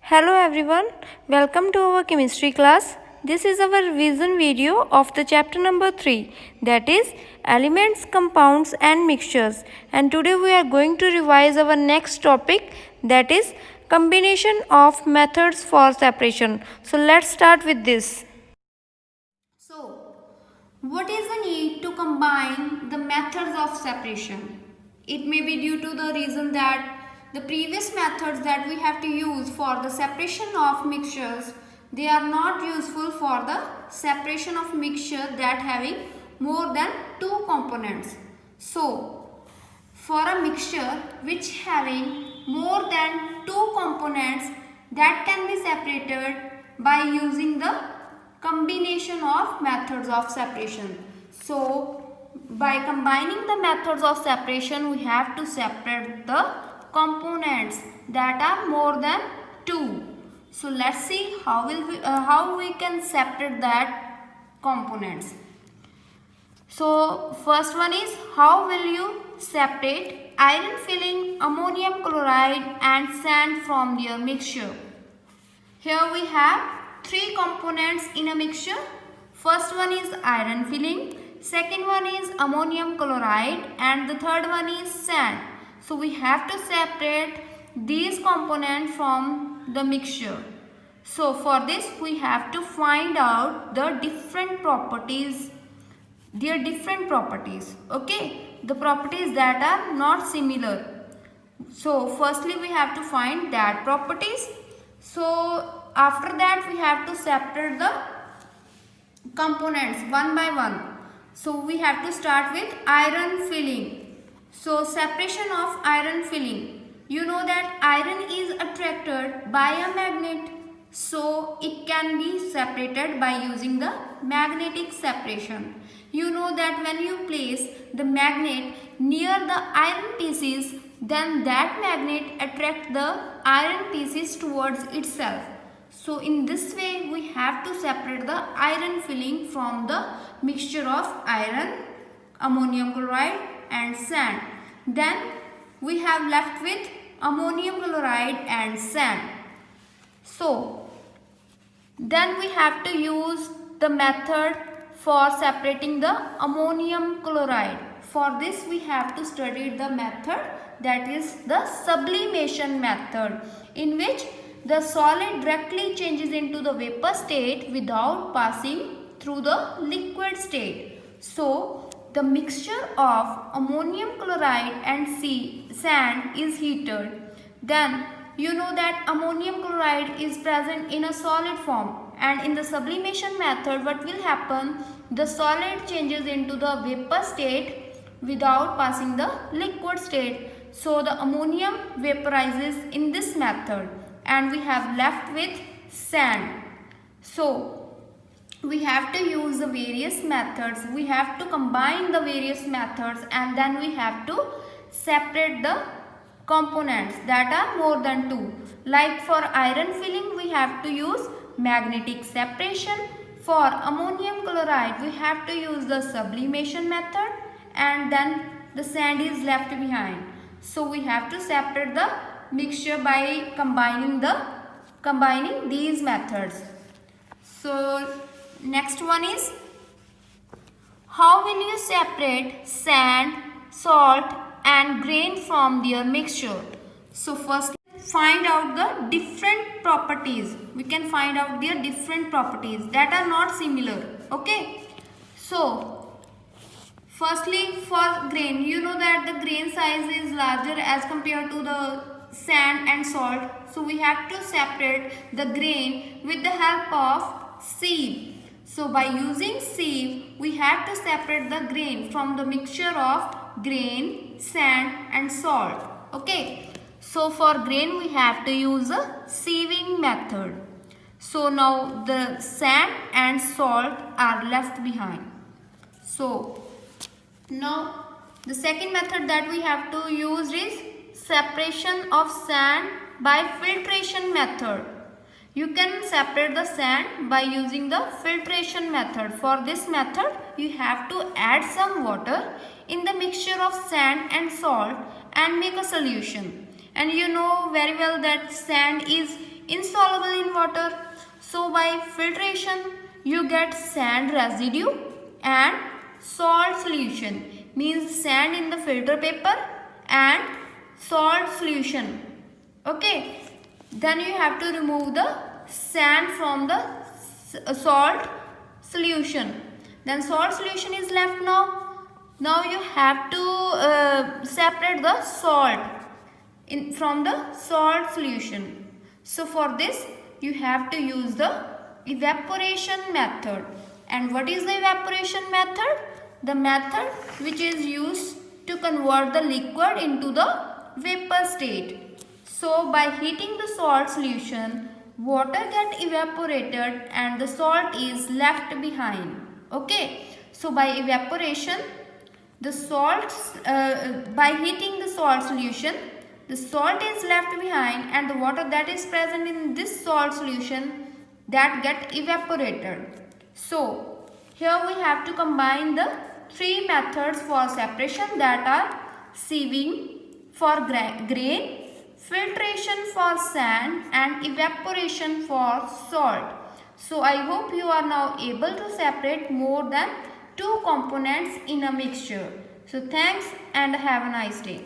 Hello everyone, welcome to our chemistry class. This is our revision video of the chapter number 3, that is elements, compounds and mixtures. And today we are going to revise our next topic, that is combination of methods for separation. So let's start with this. So, what is the need to combine the methods of separation? It may be due to the reason that the previous methods that we have to use for the separation of mixtures, they are not useful for the separation of mixture that having more than two components. So, for a mixture which having more than two components, that can be separated by using the combination of methods of separation. So by combining the methods of separation, we have to separate the components that are more than two. So let's see how we can separate that components. So first one is, how will you separate iron filling, ammonium chloride and sand from their mixture? Here we have three components in a mixture. First one is iron filling, second one is ammonium chloride and the third one is sand. So we have to separate these components from the mixture. So for this we have to find out the different properties, their different properties, okay, the properties that are not similar. So firstly we have to find that properties. So after that we have to separate the components one by one. So we have to start with iron filling. So separation of iron filling. You know that iron is attracted by a magnet. So it can be separated by using the magnetic separation. You know that when you place the magnet near the iron pieces, then that magnet attracts the iron pieces towards itself. So in this way we have to separate the iron filling from the mixture of iron, ammonium chloride and sand. Then we have left with ammonium chloride and sand. So then we have to use the method for separating the ammonium chloride. For this we have to study the method, that is the sublimation method, in which the solid directly changes into the vapor state without passing through the liquid state. So the mixture of ammonium chloride and sand is heated. Then you know that ammonium chloride is present in a solid form, and in the sublimation method what will happen, the solid changes into the vapor state without passing the liquid state. So the ammonium vaporizes in this method and we have left with sand. So we have to use the various methods, we have to combine the various methods and then we have to separate the components that are more than two. Like for iron filling we have to use magnetic separation. For ammonium chloride we have to use the sublimation method and then the sand is left behind. So we have to separate the mixture by combining these methods. So next one is, how will you separate sand, salt and grain from their mixture? So first find out the different properties. We can find out their different properties that are not similar, okay. So firstly for grain, you know that the grain size is larger as compared to the sand and salt. So we have to separate the grain with the help of sieve. So by using sieve we have to separate the grain from the mixture of grain, sand and salt, okay. So for grain we have to use a sieving method. So now the sand and salt are left behind. So now the second method that we have to use is separation of sand by filtration method. You can separate the sand by using the filtration method. For this method you have to add some water in the mixture of sand and salt and make a solution. And you know very well that sand is insoluble in water. So by filtration you get sand residue and salt solution, means sand in the filter paper and salt solution. Okay, then you have to remove the sand from the salt solution. Then salt solution is left now you have to separate the salt from the salt solution. So for this you have to use the evaporation method. And what is the evaporation method? The method which is used to convert the liquid into the vapor state. So by heating the salt solution, water get evaporated and the salt is left behind. Okay, so by evaporation, the salts by heating the salt solution, the salt is left behind and the water that is present in this salt solution that get evaporated. So here we have to combine the three methods for separation, that are sieving for grain, filtration for sand and evaporation for salt. So I hope you are now able to separate more than two components in a mixture. So thanks and have a nice day.